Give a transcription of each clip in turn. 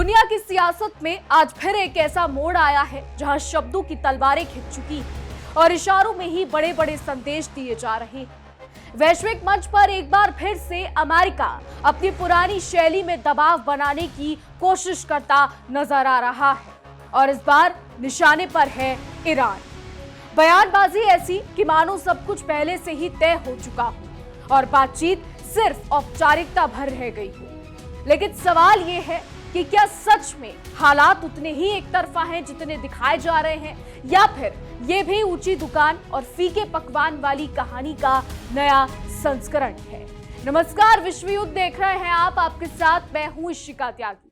दुनिया की सियासत में आज फिर एक ऐसा मोड़ आया है जहां शब्दों की तलवारें खिंच चुकी हैं और इशारों में ही बड़े बड़े संदेश दिए जा रहे हैं। वैश्विक मंच पर एक बार फिर से अमेरिका अपनी पुरानी शैली में दबाव बनाने की कोशिश करता नजर आ रहा है और इस बार निशाने पर है ईरान। बयानबाजी ऐसी कि मानो सब कुछ पहले से ही तय हो चुका हो और बातचीत सिर्फ औपचारिकता भर रह गई हो। लेकिन सवाल यह है कि क्या सच में हालात उतने ही एक तरफा हैं जितने दिखाए जा रहे हैं, या फिर ये भी ऊंची दुकान और फीके पकवान वाली कहानी का नया संस्करण है। नमस्कार, विश्व युद्ध देख रहे हैं आप, आपके साथ मैं हूं इशिका त्यागी।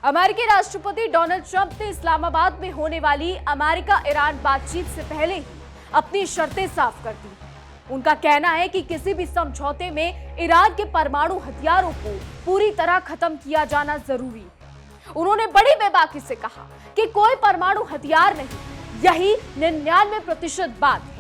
अमेरिकी राष्ट्रपति डोनाल्ड ट्रंप ने इस्लामाबाद में होने वाली अमेरिका ईरान बातचीत से पहले ही अपनी शर्तें साफ कर दी। उनका कहना है कि किसी भी समझौते में ईरान के परमाणु हथियारों को पूरी तरह खत्म किया जाना जरूरी है। उन्होंने बड़ी बेबाकी से कहा कि कोई परमाणु हथियार नहीं, यही 99% बात है।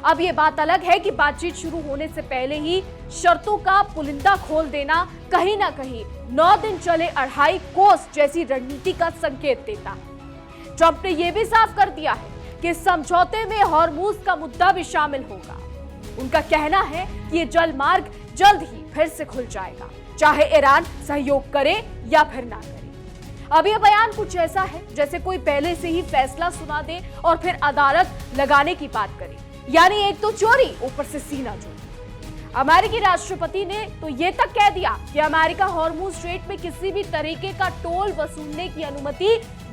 अब ये बात अलग है कि बातचीत शुरू होने से पहले ही शर्तों का पुलिंदा खोल देना कहीं ना कहीं 9 दिन चले 2.5 कोस जैसी रणनीति का संकेत देता है। ट्रंप ने यह भी साफ कर दिया है कि समझौते में हॉर्मुज का मुद्दा भी शामिल होगा। उनका कहना है कि यह जल मार्ग जल्द ही फिर से खुल जाएगा, चाहे ईरान सहयोग करे या फिर ना करे। अब यह बयान कुछ ऐसा है जैसे कोई पहले से ही फैसला सुना दे और फिर अदालत लगाने की बात करे, यानी एक तो चोरी, ऊपर से सीना चोरी। अमेरिकी राष्ट्रपति ने तो ये तक कह दिया कि अमेरिका हॉर्मुज स्ट्रेट में किसी भी तरीके का टोल वसूलने की अनुमति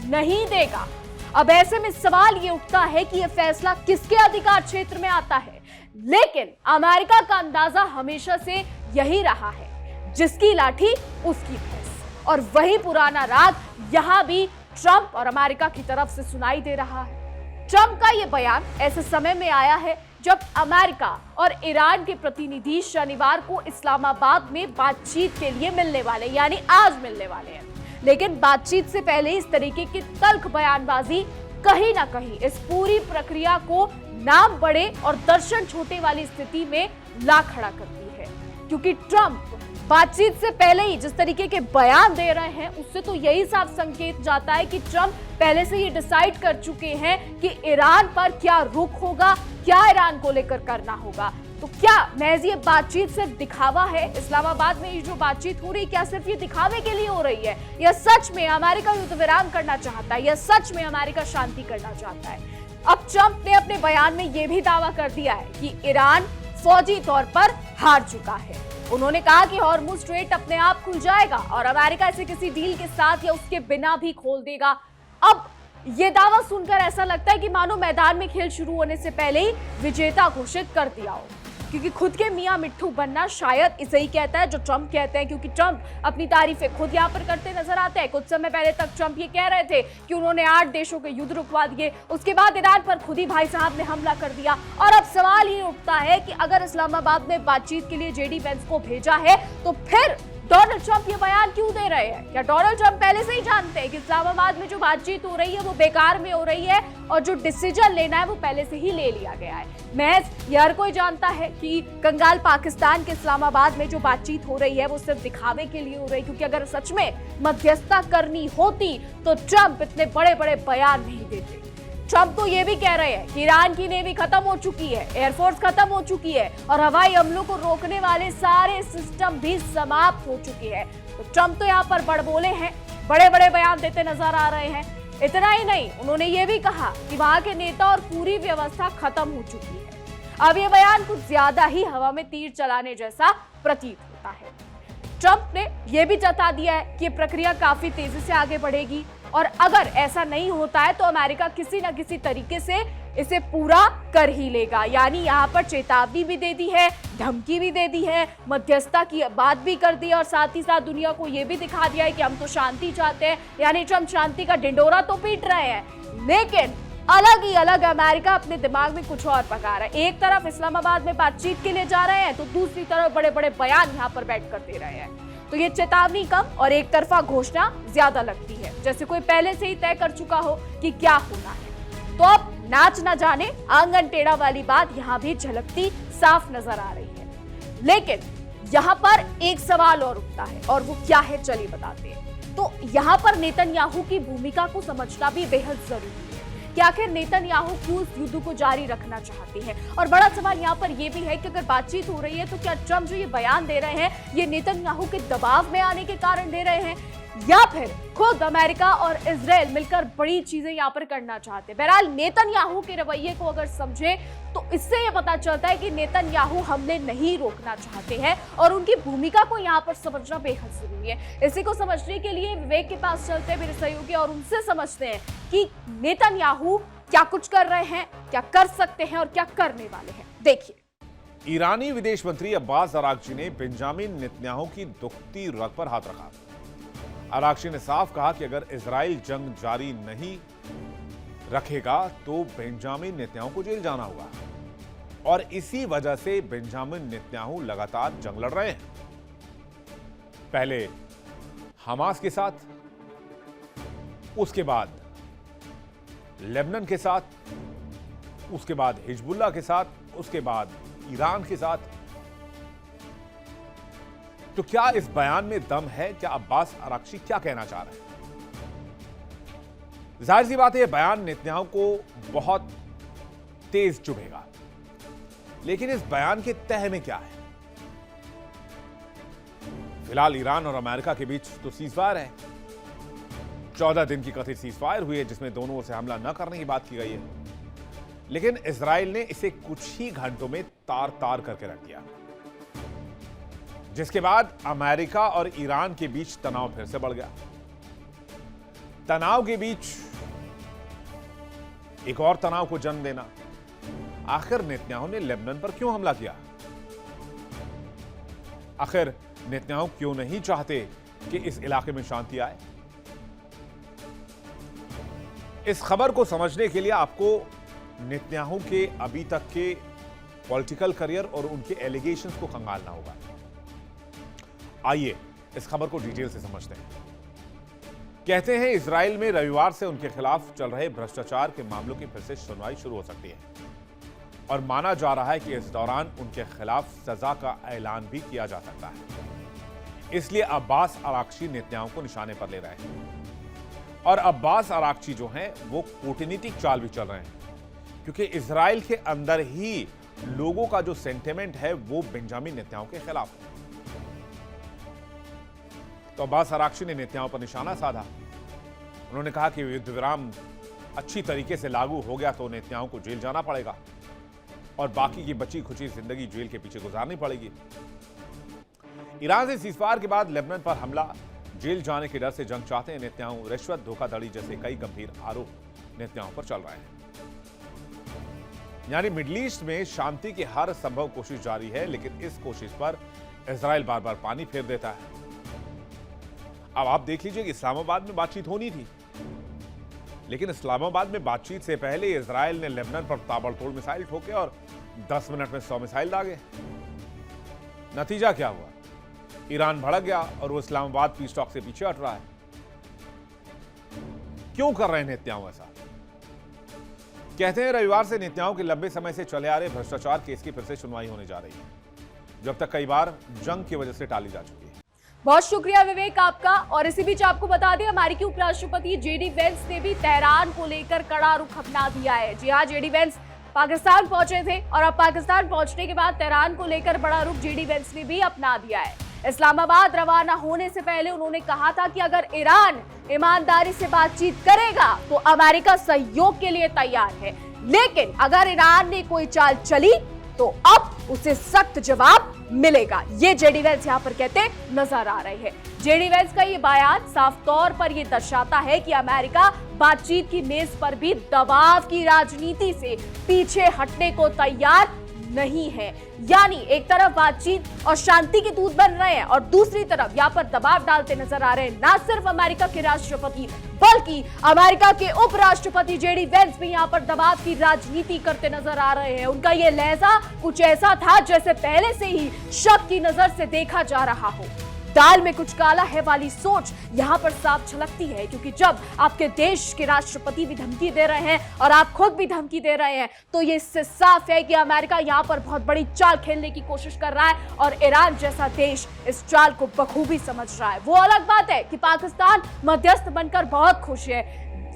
नहीं देगा। अब ऐसे में सवाल ये उठता है कि यह फैसला किसके अधिकार क्षेत्र में आता है। लेकिन अमेरिका का अंदाजा हमेशा से यही रहा है, जिसकी लाठी उसकी भैंस, और वही पुराना राग यहां भी ट्रंप और अमेरिका की तरफ से सुनाई दे रहा है। ट्रंप का यह बयान ऐसे समय में आया है जब अमेरिका और ईरान के प्रतिनिधि शनिवार को इस्लामाबाद में बातचीत के लिए मिलने वाले, यानी आज मिलने वाले हैं। लेकिन बातचीत से पहले इस तरीके की तल्ख बयानबाजी कहीं ना कहीं इस पूरी प्रक्रिया को नाम बड़े और दर्शन छोटे वाली स्थिति में ला खड़ा करती है, क्योंकि ट्रंप बातचीत से पहले ही जिस तरीके के बयान दे रहे हैं उससे तो यही साफ संकेत जाता है कि ट्रंप पहले से ये डिसाइड कर चुके हैं कि ईरान पर क्या रुख होगा, क्या ईरान को लेकर करना होगा। तो क्या महज ये बातचीत सिर्फ दिखावा है? इस्लामाबाद में ये जो बातचीत हो रही है क्या सिर्फ ये दिखावे के लिए हो रही है, या सच में अमेरिका युद्ध विराम करना चाहता है, या सच में अमेरिका शांति करना चाहता है? अब ट्रंप ने अपने बयान में यह भी दावा कर दिया है कि ईरान फौजी तौर पर हार चुका है। उन्होंने कहा कि हॉर्मुज स्ट्रेट अपने आप खुल जाएगा और अमेरिका इसे किसी डील के साथ या उसके बिना भी खोल देगा। अब ये दावा सुनकर ऐसा लगता है कि मानो मैदान में खेल शुरू होने से पहले ही विजेता घोषित कर दिया हो, क्योंकि खुद के मियां मिट्ठू बनना शायद इसे ही कहता है जो ट्रंप कहते हैं, क्योंकि ट्रंप अपनी तारीफें खुद यहाँ पर करते नजर आते हैं। कुछ समय पहले तक ट्रंप ये कह रहे थे कि उन्होंने 8 देशों के युद्ध रुकवा दिए, उसके बाद ईरान पर खुद ही भाई साहब ने हमला कर दिया। और अब सवाल ये उठता है कि अगर इस्लामाबाद में बातचीत के लिए जेडी वेंस को भेजा है तो फिर डोनाल्ड ट्रंप ये बयान क्यों दे रहे हैं? क्या डोनाल्ड ट्रंप पहले से ही जानते हैं कि इस्लामाबाद में जो बातचीत हो रही है वो बेकार में हो रही है और जो डिसीजन लेना है वो पहले से ही ले लिया गया है? महज हर कोई जानता है कि कंगाल पाकिस्तान के इस्लामाबाद में जो बातचीत हो रही है वो सिर्फ दिखावे के लिए हो रही है, क्योंकि अगर सच में मध्यस्थता करनी होती तो ट्रंप इतने बड़े बड़े बयान नहीं देते। ट्रंप तो ये भी कह रहे हैं कि ईरान की नेवी खत्म हो चुकी है, एयरफोर्स खत्म हो चुकी है और हवाई हमलों को रोकने वाले सारे सिस्टम भी समाप्त हो चुके हैं। तो ट्रंप तो यहाँ पर बड़बोले हैं, बड़े बड़े बयान देते नजर आ रहे हैं। इतना ही नहीं, उन्होंने ये भी कहा कि वहां के नेता और पूरी व्यवस्था खत्म हो चुकी है। अब ये बयान कुछ ज्यादा ही हवा में तीर चलाने जैसा प्रतीत होता है। ट्रंप ने यह भी जता दिया है कि प्रक्रिया काफी तेजी से आगे बढ़ेगी और अगर ऐसा नहीं होता है तो अमेरिका किसी न किसी तरीके से इसे पूरा कर ही लेगा। यानी यहाँ पर चेतावनी भी दे दी है, धमकी भी दे दी है, मध्यस्थता की बात भी कर दी है और साथ ही साथ दुनिया को यह भी दिखा दिया है कि हम तो शांति चाहते हैं। यानी ट्रंप शांति का ढिंढोरा तो पीट रहे हैं, लेकिन अलग ही अलग अमेरिका अपने दिमाग में कुछ और पका रहा है। एक तरफ इस्लामाबाद में बातचीत के लिए जा रहे हैं तो दूसरी तरफ बड़े बड़े बयान यहाँ पर बैठकर दे रहे हैं। तो ये चेतावनी कम और एक तरफा घोषणा ज्यादा लगती है, जैसे कोई पहले से ही तय कर चुका हो कि क्या होना है। तो अब नाच ना जाने आंगन टेढ़ा वाली बात यहां भी झलकती साफ नजर आ रही है। लेकिन यहां पर एक सवाल और उठता है, और वो क्या है चलिए बताते हैं। तो यहां पर नेतन्याहू की भूमिका को समझना भी बेहद जरूरी है कि आखिर नेतन्याहू क्यों इस युद्ध को जारी रखना चाहते हैं। और बड़ा सवाल यहां पर यह भी है कि अगर बातचीत हो रही है तो क्या ट्रंप जो ये बयान दे रहे हैं ये नेतन्याहू के दबाव में आने के कारण दे रहे हैं, या फिर खुद अमेरिका और इजराइल मिलकर बड़ी चीजें यहां पर करना चाहते हैं। बहरहाल नेतन्याहू के रवैये को अगर समझे तो इससे यह पता चलता है कि नेतन्याहू हमले नहीं रोकना चाहते हैं और उनकी भूमिका को यहां पर समझना बेहद जरूरी है। इसी को समझने के लिए विवेक के पास चलते हैं मेरे सहयोगी और उनसे समझते हैं कि नेतन्याहू क्या कुछ कर रहे हैं, क्या कर सकते हैं और क्या करने वाले हैं। देखिए, ईरानी विदेश मंत्री अब्बास अरागची ने बेंजामिन नेतन्याहू की दुखती रग पर हाथ रखा। अरागची ने साफ कहा कि अगर इजराइल जंग जारी नहीं रखेगा तो बेंजामिन नेतन्याहू को जेल जाना होगा और इसी वजह से बेंजामिन नेतन्याहू लगातार जंग लड़ रहे हैं। पहले हमास के साथ, उसके बाद लेबनान के साथ, उसके बाद हिजबुल्लाह के साथ, उसके बाद ईरान के साथ। तो क्या इस बयान में दम है? क्या अब्बास अरागची क्या कहना चाह रहे हैं? जाहिर सी बात है, यह बयान नेतन्याहू को बहुत तेज चुभेगा, लेकिन इस बयान के तह में क्या है? फिलहाल ईरान और अमेरिका के बीच तो सीजफायर है। 14 दिन की कथित सीजफायर हुई है जिसमें दोनों ओर से हमला न करने की बात की गई है, लेकिन इजराइल ने इसे कुछ ही घंटों में तार तार करके रख दिया, जिसके बाद अमेरिका और ईरान के बीच तनाव फिर से बढ़ गया। तनाव के बीच एक और तनाव को जन्म देना। आखिर नेतन्याहू ने लेबनान पर क्यों हमला किया? आखिर नेतन्याहू क्यों नहीं चाहते कि इस इलाके में शांति आए? इस खबर को समझने के लिए आपको नेतन्याहू के अभी तक के पॉलिटिकल करियर और उनके एलिगेशंस को खंगालना होगा। आइए इस खबर को डिटेल से समझते हैं। कहते हैं इजराइल में रविवार से उनके खिलाफ चल रहे भ्रष्टाचार के मामलों की फिर से सुनवाई शुरू हो सकती है और माना जा रहा है कि इस दौरान उनके खिलाफ सजा का ऐलान भी किया जा सकता है। इसलिए अब्बास अरागची नेतन्याहू को निशाने पर ले रहे हैं और अब्बास अरागची जो हैं वो कूटनीतिक चाल भी चल रहे हैं, क्योंकि इजराइल के अंदर ही लोगों का जो सेंटिमेंट है वो बेंजामिन नेतन्याहू के खिलाफ है। तो अब्बास अरागची ने नेतन्याहू पर निशाना साधा। उन्होंने कहा कि युद्ध विराम अच्छी तरीके से लागू हो गया तो नेतन्याहू को जेल जाना पड़ेगा और बाकी की बची खुची जिंदगी जेल के पीछे गुजारनी पड़ेगी। ईरान से सीजफायर के बाद लेबनान पर हमला, जेल जाने के डर से जंग चाहते हैं नेतन्याहू, रिश्वत, धोखाधड़ी जैसे कई गंभीर आरोप नेतन्याहू पर चल रहे हैं। यानी मिडिल ईस्ट में शांति की हर संभव कोशिश जारी है, लेकिन इस कोशिश पर इजराइल बार बार पानी फेर देता है। अब आप देख लीजिए कि इस्लामाबाद में बातचीत होनी थी, लेकिन इस्लामाबाद में बातचीत से पहले इजराइल ने लेबनान पर ताबड़तोड़ मिसाइल ठोके और 10 मिनट में 100 मिसाइल दागे। नतीजा क्या हुआ? ईरान भड़क गया और वो इस्लामाबाद पीस टॉक से पीछे हट रहा है। क्यों कर रहे हैं नेतन्याहू ऐसा? कहते हैं रविवार से नेतन्याहू के लंबे समय से चले आ रहे भ्रष्टाचार केस की फिर से सुनवाई होने जा रही है, जब तक कई बार जंग की वजह से टाली जा चुकी है। बहुत शुक्रिया विवेक आपका। और इसी बीच आपको बता दें, अमेरिकी उपराष्ट्रपति जेडी वेंस ने भी तेहरान को लेकर कड़ा रुख अपना दिया है। जी हाँ, जेडी वेंस पाकिस्तान पहुंचे थे और अब पाकिस्तान पहुंचने के बाद तेहरान को लेकर बड़ा रुख जेडी वेंस ने भी अपना दिया है। इस्लामाबाद रवाना होने से पहले उन्होंने कहा था कि अगर ईरान ईमानदारी से बातचीत करेगा तो अमेरिका सहयोग के लिए तैयार है, लेकिन अगर ईरान ने कोई चाल चली तो अब उसे सख्त जवाब मिलेगा। ये जेडी वेंस यहां पर कहते नजर आ रहे हैं। जेडी वेंस का ये बयान साफ तौर पर यह दर्शाता है कि अमेरिका बातचीत की मेज पर भी दबाव की राजनीति से पीछे हटने को तैयार नहीं है। यानी एक तरफ बातचीत और शांति के दूत बन रहे हैं और दूसरी तरफ यहाँ पर दबाव डालते नजर आ रहे हैं न सिर्फ अमेरिका के राष्ट्रपति बल्कि अमेरिका के उपराष्ट्रपति जेडी वेंस भी यहाँ पर दबाव की राजनीति करते नजर आ रहे हैं। उनका ये लहजा कुछ ऐसा था जैसे पहले से ही शक की नजर से देखा जा रहा हो। दाल में कुछ काला है वाली सोच यहां पर साफ झलकती है, क्योंकि जब आपके देश के राष्ट्रपति भी धमकी दे रहे हैं और आप खुद भी धमकी दे रहे हैं, तो ये इससे साफ है कि अमेरिका यहां पर बहुत बड़ी चाल खेलने की कोशिश कर रहा है और ईरान जैसा देश इस चाल को बखूबी समझ रहा है। वो अलग बात है कि पाकिस्तान मध्यस्थ बनकर बहुत खुश है,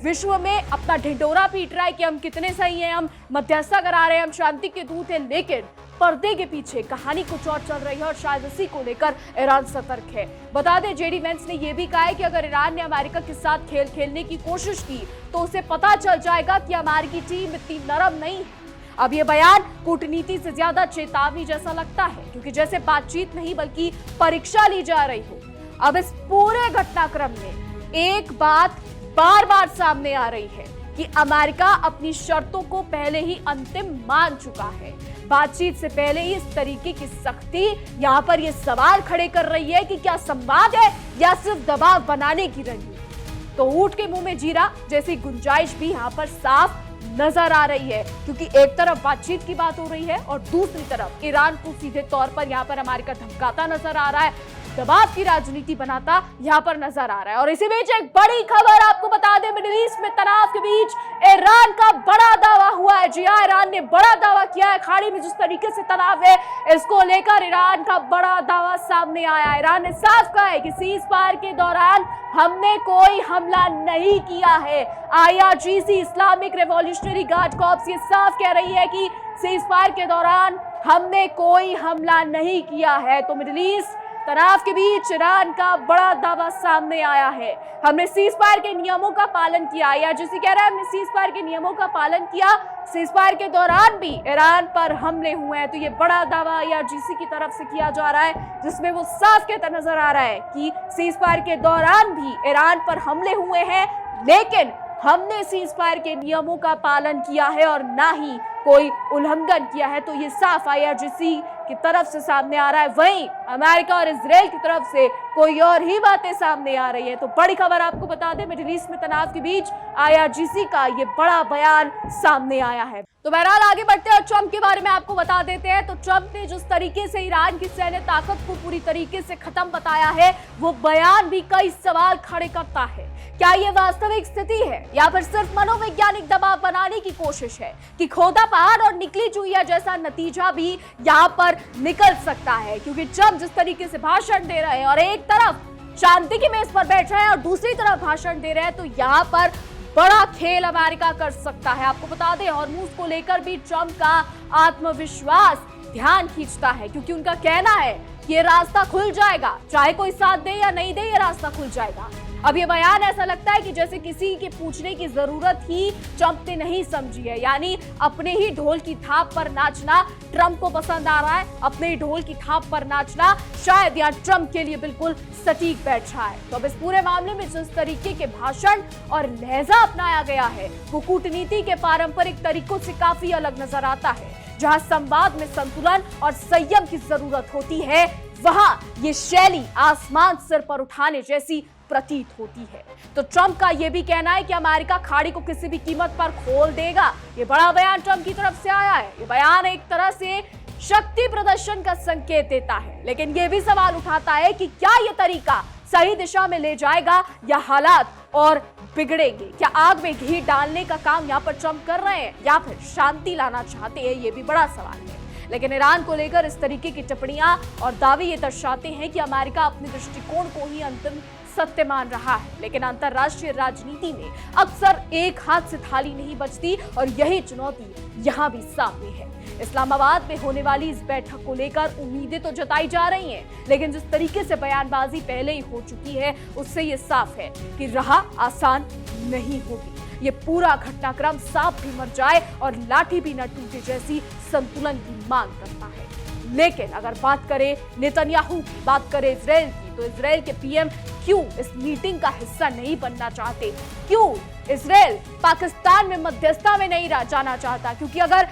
विश्व में अपना ढिंढोरा पीट रहा है कि हम कितने सही हैं, हम मध्यस्थता करा रहे हैं, हम शांति के दूत हैं, लेकिन पर्दे के पीछे कहानी कुछ और चल रही है और शायद इसी को लेकर ईरान सतर्क है। बता दें, जेडी वेंस ने यह भी कहा है कि अगर ईरान ने अमेरिका के साथ खेल खेलने की कोशिश की तो उसे पता चल जाएगा कि अमेरिकी टीम इतनी नरम नहीं है। अब ये बयान कूटनीति से ज्यादा चेतावनी जैसा लगता है, क्योंकि जैसे बातचीत नहीं बल्कि परीक्षा ली जा रही हो। अब इस पूरे घटनाक्रम में एक बात बार बार सामने आ रही है कि अमेरिका अपनी शर्तों को पहले ही अंतिम मान चुका है। बातचीत से पहले ही इस तरीके की सख्ती यहां पर यह सवाल खड़े कर रही है कि क्या संवाद है या सिर्फ दबाव बनाने की रणनीति। तो ऊंट के मुंह में जीरा जैसी गुंजाइश भी यहां पर साफ नजर आ रही है, क्योंकि एक तरफ बातचीत की बात हो रही है और दूसरी तरफ ईरान को सीधे तौर पर यहां पर अमेरिका धमकाता नजर आ रहा है, दबाव की राजनीति बनाता यहां पर नजर आ रहा है। और इसी बीच एक बड़ी खबर आपको बता दें, मिडिल ईस्ट में तनाव के बीच ईरान का बड़ा दावा हुआ है। जी हां, ईरान ने बड़ा दावा किया है। खाड़ी में जिस तरीके से तनाव है, इसको लेकर ईरान का बड़ा दावा सामने आया। ईरान ने साफ कहा है कि सीज फायर के दौरान हमने कोई हमला नहीं किया है। IRGC Islamic revolutionary guard corps ये साफ कह रही है कि सीज फायर के दौरान हमने कोई हमला नहीं किया है। तो मिडिल ईस्ट तनाव के बीच ईरान का बड़ा दावा सामने आया है। हमने सीज फायर के नियमों का पालन किया। IRGC कह रहा है हमने सीज फायर के नियमों का पालन किया, सीज फायर के दौरान भी ईरान पर हमले हुए हैं। तो ये बड़ा दावा IRGC की तरफ से किया जा रहा है, जिसमें वो साफ कहता नजर आ रहा है कि सीज फायर के दौरान भी ईरान पर हमले हुए हैं, लेकिन हमने सीज फायर के नियमों का पालन किया है और ना ही कोई उल्लंघन किया है। तो ये साफ IRGC की तरफ से सामने आ रहा है। वहीं अमेरिका और इजराइल की तरफ से कोई और ही बातें सामने आ रही है। तो बड़ी खबर आपको बता दें, मिडिल ईस्ट में तनाव के बीच IRGC का ये बड़ा बयान सामने आया है। तो बहरहाल आगे बढ़ते हैं और ट्रंप के बारे में आपको बता देते हैं। तो ट्रंप ने जिस तरीके से ईरान की सैन्य ताकत को पूरी तरीके से खत्म बताया है, वो बयान भी कई सवाल खड़े करता है। क्या ये वास्तविक स्थिति है या फिर सिर्फ मनोवैज्ञानिक दबाव बनाने की कोशिश है कि खोदा पहाड़ और निकली चुहिया जैसा नतीजा भी यहाँ पर निकल सकता है? क्योंकि ट्रंप जिस तरीके से भाषण दे रहे हैं और एक तरफ शांति की मेज पर बैठ रहे हैं और दूसरी तरफ भाषण दे रहे हैं, तो यहाँ पर बड़ा खेल अमेरिका कर सकता है। आपको बता दें, हॉर्मूज को लेकर भी ट्रंप का आत्मविश्वास ध्यान खींचता है, क्योंकि उनका कहना है कि ये रास्ता खुल जाएगा, चाहे कोई साथ दे या नहीं दे, ये रास्ता खुल जाएगा। अब ये बयान ऐसा लगता है कि जैसे किसी के पूछने की जरूरत ही ट्रंप ने नहीं समझी है, यानी अपने ही ढोल की थाप पर नाचना ट्रंप को पसंद आ रहा है। अपने ही ढोल की थाप पर नाचना शायद यहाँ ट्रंप के लिए बिल्कुल सटीक बैठ रहा है। तो अब इस पूरे मामले में जिस तरीके के भाषण और लहजा अपनाया गया है, वो कूटनीति के पारंपरिक तरीकों से काफी अलग नजर आता है। जहां संवाद में संतुलन और संयम की जरूरत होती है, वहां ये शैली आसमान सिर पर उठाने जैसी प्रतीत होती है। तो ट्रंप का यह भी कहना है कि अमेरिका खाड़ी को किसी भी कीमत पर खोल देगा। ये बड़ा बयान ट्रंप की तरफ से आया है। ये बयान एक तरह से शक्ति प्रदर्शन का संकेत देता है, लेकिन यह भी सवाल उठाता है कि क्या यह तरीका सही दिशा में ले जाएगा या हालात और बिगड़ेंगे? क्या आग में घी डालने का काम यहाँ पर ट्रंप कर रहे हैं या फिर शांति लाना चाहते हैं? ये भी बड़ा सवाल है। लेकिन ईरान को लेकर इस तरीके की टिप्पणियां और दावे ये दर्शाते हैं कि अमेरिका अपने दृष्टिकोण को ही अंतिम सत्य मान रहा है। लेकिन अंतरराष्ट्रीय राजनीति में अक्सर एक हाथ से थाली नहीं बजती और यही चुनौती यहाँ भी सामने है। इस्लामाबाद में होने वाली इस बैठक को लेकर उम्मीदें तो जताई जा रही हैं, लेकिन जिस तरीके से बयानबाजी पहले ही हो चुकी है, उससे ये साफ है कि राह आसान नहीं होगी। ये पूरा घटनाक्रम सांप भी मर जाए और लाठी भी न टूटे जैसी संतुलन की मांग करता है। लेकिन अगर बात करें नेतन्याहू की, बात करें इजराइल की, तो इजराइल के पीएम क्यों इस मीटिंग का हिस्सा नहीं बनना चाहते? क्यों इजराइल पाकिस्तान में मध्यस्थता में नहीं जाना चाहता? क्योंकि अगर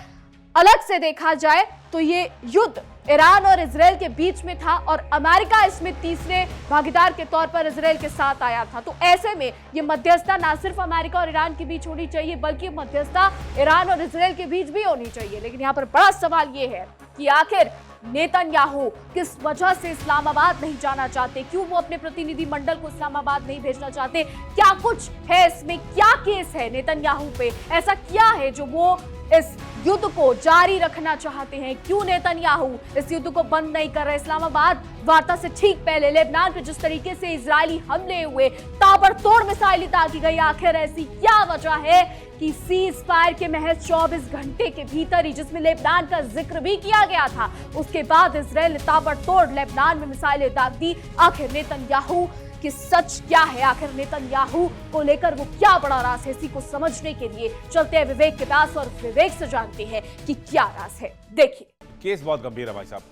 अलग से देखा जाए तो ये युद्ध ईरान और इजराइल के बीच में था और अमेरिका इसमें तीसरे भागीदार के तौर पर इजराइल के साथ आया था। तो ऐसे में ये मध्यस्थता ना सिर्फ अमेरिका और ईरान के बीच होनी चाहिए, बल्कि मध्यस्थता ईरान और इजराइल के बीच भी होनी चाहिए। लेकिन यहाँ पर बड़ा सवाल ये है कि आखिर नेतन्याहू किस वजह से इस्लामाबाद नहीं जाना चाहते, क्यों वो अपने प्रतिनिधि मंडल को इस्लामाबाद नहीं भेजना चाहते, क्या कुछ है इसमें, क्या केस है नेतन्याहू पे, ऐसा क्या है जो वो इस युद्ध को जारी रखना चाहते हैं, क्यों नेतन्याहू इस युद्ध को बंद नहीं कर रहे। इस्लामाबाद वार्ता से ठीक पहले लेबनान पे जिस तरीके से इजरायली हमले हुए, ताबड़तोड़ मिसाइलें दागी गई, आखिर ऐसी क्या वजह है कि सीज फायर के महज 24 घंटे के भीतर ही, जिसमें लेबनान का जिक्र भी किया गया था, उसके बाद इजरायल ने ताबड़तोड़ लेबनान में मिसाइलें दाग दी। आखिर नेतन्याहू कि सच क्या है, आखिर नेतन्याहू को लेकर वो क्या बड़ा राज है, इसी को समझने के लिए चलते हैं विवेक के पास और विवेक से जानते हैं कि क्या राज है। देखिए, केस बहुत गंभीर है भाई साहब।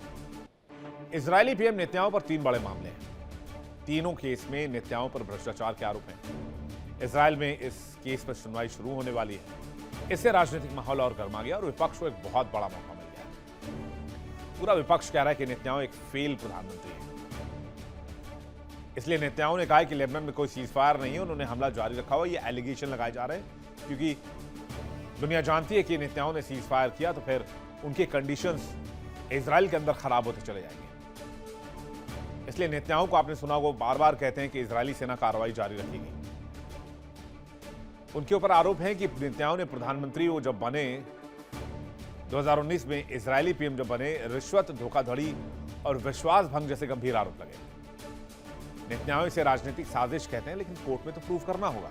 इजरायली पीएम नेतन्याहू पर 3 बड़े मामले हैं। तीनों केस में नेतन्याहू पर भ्रष्टाचार के आरोप हैं। इजरायल में इस केस पर सुनवाई शुरू होने वाली है। इससे राजनीतिक माहौल और गर्मा गया और विपक्ष को एक बहुत बड़ा मौका मिल गया। पूरा विपक्ष कह रहा है कि नेतन्याहू एक फेल प्रधानमंत्री है। इसलिए नेतन्याहू ने कहा कि लेबनान में कोई सीज फायर नहीं है, उन्होंने हमला जारी रखा हुआ, ये एलिगेशन लगाए जा रहे हैं क्योंकि दुनिया जानती है कि नेतन्याहू ने सीज फायर किया तो फिर उनके कंडीशंस इजराइल के अंदर खराब होते चले जाएंगे। इसलिए नेतन्याहू को आपने सुना, वो बार बार कहते हैं कि इजरायली सेना कार्रवाई जारी रखेगी। उनके ऊपर आरोप है कि नेतन्याहू ने प्रधानमंत्री वो जब बने 2019 में, इजरायली पीएम जब बने, रिश्वत, धोखाधड़ी और विश्वास भंग जैसे गंभीर आरोप लगे। नेतन्याहू इसे राजनीतिक साजिश कहते हैं, लेकिन कोर्ट में तो प्रूव करना होगा।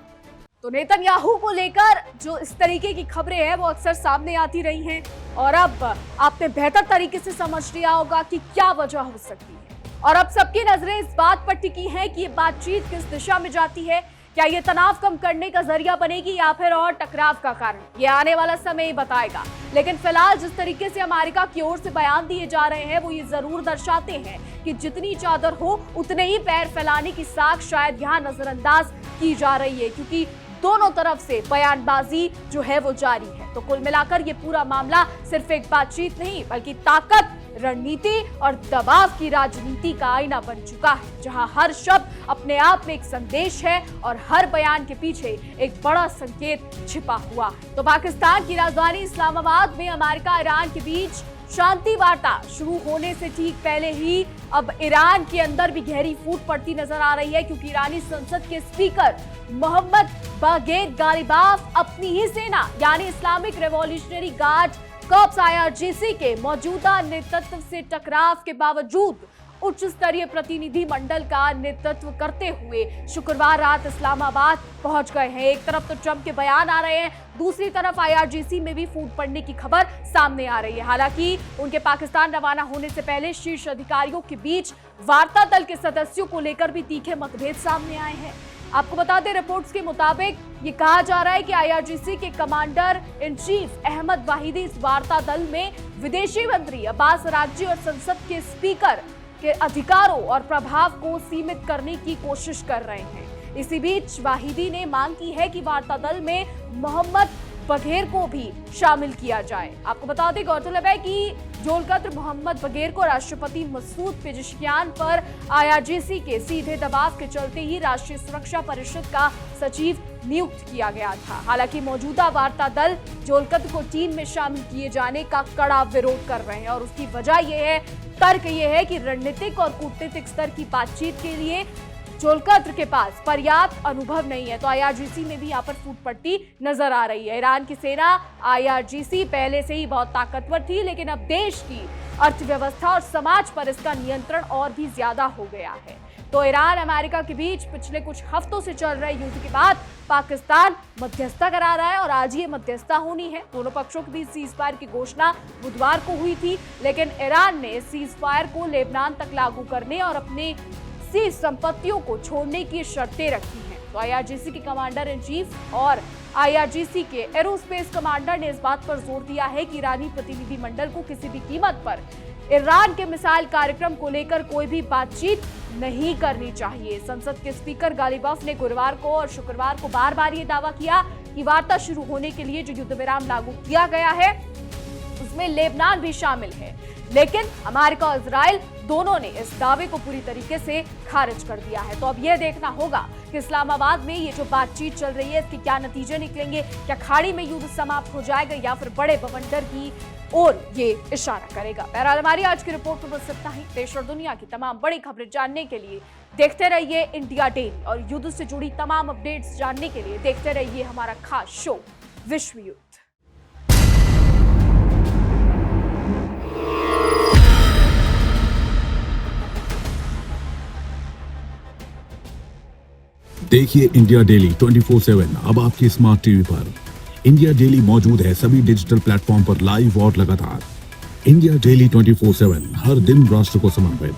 तो नेतन्याहू को लेकर जो इस तरीके की खबरें हैं वो अक्सर सामने आती रही हैं और अब आपने बेहतर तरीके से समझ लिया होगा कि क्या वजह हो सकती है। और अब सबकी नजरें इस बात पर टिकी हैं कि ये बातचीत किस दिशा में जाती है, क्या ये तनाव कम करने का जरिया बनेगी या फिर और टकराव का कारण, ये आने वाला समय ही बताएगा। लेकिन फिलहाल जिस तरीके से अमेरिका की ओर से बयान दिए जा रहे हैं वो ये जरूर दर्शाते हैं कि जितनी चादर हो उतने ही पैर फैलाने की साख शायद यहाँ नजरअंदाज की जा रही है, क्योंकि दोनों तरफ से बयानबाजी जो है वो जारी है। तो कुल मिलाकर ये पूरा मामला सिर्फ एक बातचीत नहीं बल्कि ताकत, रणनीति और दबाव की राजनीति का आईना बन चुका है, जहां हर शब्द अपने आप में एक संदेश है और हर बयान के पीछे एक बड़ा संकेत छिपा हुआ है। तो पाकिस्तान की राजधानी इस्लामाबाद में अमेरिका ईरान के बीच शांति वार्ता शुरू होने से ठीक पहले ही अब ईरान के अंदर भी गहरी फूट पड़ती नजर आ रही है, क्योंकि ईरानी संसद के स्पीकर मोहम्मद बागेर गालिबाफ अपनी ही सेना यानी Islamic revolutionary guard corps IRGC के मौजूदा नेतृत्व से टकराव के बावजूद उच्च स्तरीय प्रतिनिधि मंडल का नेतृत्व करते हुए शुक्रवार रात इस्लामाबाद पहुंच गए हैं। एक तरफ तो ट्रंप के बयान आ रहे हैं, दूसरी तरफ IRGC में भी फूट पड़ने की खबर सामने आ रही है। हालांकि उनके पाकिस्तान रवाना होने से पहले शीर्ष अधिकारियों के बीच वार्ता दल के सदस्यों को लेकर भी तीखे मतभेद सामने आए हैं। आपको बता दें, रिपोर्ट्स के मुताबिक ये कहा जा रहा है कि IRGC के commander in chief Ahmad Vahidi इस वार्ता दल में विदेशी मंत्री अब्बास अरागची और संसद के स्पीकर के अधिकारों और प्रभाव को सीमित करने की कोशिश कर रहे हैं। इसी बीच वाहिदी ने मांग की है कि वार्ता दल में मोहम्मद बघेर को भी शामिल किया जाए। आपको बता दें, गौरतलब है कि जोलकत्र मोहम्मद बघेर को राष्ट्रपति मसूद पेजेश्कियान पर IRGC के सीधे दबाव के चलते ही राष्ट्रीय सुरक्षा परिषद का सचिव नियुक्त किया गया था। हालांकि मौजूदा वार्ता दल जोलकत्र को टीम में शामिल किए जाने का कड़ा विरोध कर रहे हैं और उसकी वजह यह है, तर्क यह है कि रणनीतिक और कूटनीतिक स्तर की बातचीत के लिए जोलकत्र के पास पर्याप्त अनुभव नहीं है। तो IRGC में भी यहाँ पर फूट पड़ती नजर आ रही है। ईरान की सेना IRGC पहले से ही बहुत ताकतवर थी, लेकिन अब देश की अर्थव्यवस्था और समाज पर इसका नियंत्रण और भी ज्यादा हो गया है। तो ईरान अमेरिका के बीच पिछले कुछ हफ्तों से चल रहे युद्ध के बाद पाकिस्तान मध्यस्थता करा रहा है और आज ये मध्यस्थता होनी है। दोनों पक्षों के बीच सीज फायर की घोषणा बुधवार को हुई थी, लेकिन ईरान ने सीज फायर को लेबनान तक लागू करने और अपने सीज संपत्तियों को छोड़ने की शर्तें रखी हैं। तो IRGC के कमांडर इन चीफ और IRGC के एरोस्पेस कमांडर ने इस बात पर जोर दिया है कि ईरानी प्रतिनिधि मंडल को किसी भी कीमत पर ईरान के मिसाइल कार्यक्रम को लेकर कोई भी बातचीत नहीं करनी चाहिए। संसद के स्पीकर गालिबाफ ने गुरुवार को और शुक्रवार को बार बार ये दावा किया कि वार्ता शुरू होने के लिए जो युद्ध विराम लागू किया गया है उसमें लेबनान भी शामिल है, लेकिन अमेरिका और इजराइल दोनों ने इस दावे को पूरी तरीके से खारिज कर दिया है। तो अब यह देखना होगा कि इस्लामाबाद में ये जो बातचीत चल रही है इसके क्या नतीजे निकलेंगे, क्या खाड़ी में युद्ध समाप्त हो जाएगा या फिर बड़े बवंडर की और ये इशारा करेगा। बहरहाल हमारी आज की रिपोर्ट में बस इतना ही। देश और दुनिया की तमाम बड़ी खबरें जानने के लिए देखते रहिए इंडिया डेली, और युद्ध से जुड़ी तमाम अपडेट्स जानने के लिए देखते रहिए हमारा खास शो विश्व युद्ध। देखिए इंडिया डेली 24/7 अब आपकी स्मार्ट टीवी पर। इंडिया डेली मौजूद है सभी डिजिटल प्लेटफॉर्म पर लाइव और लगातार। इंडिया डेली 24/7 हर दिन राष्ट्र को समर्पित।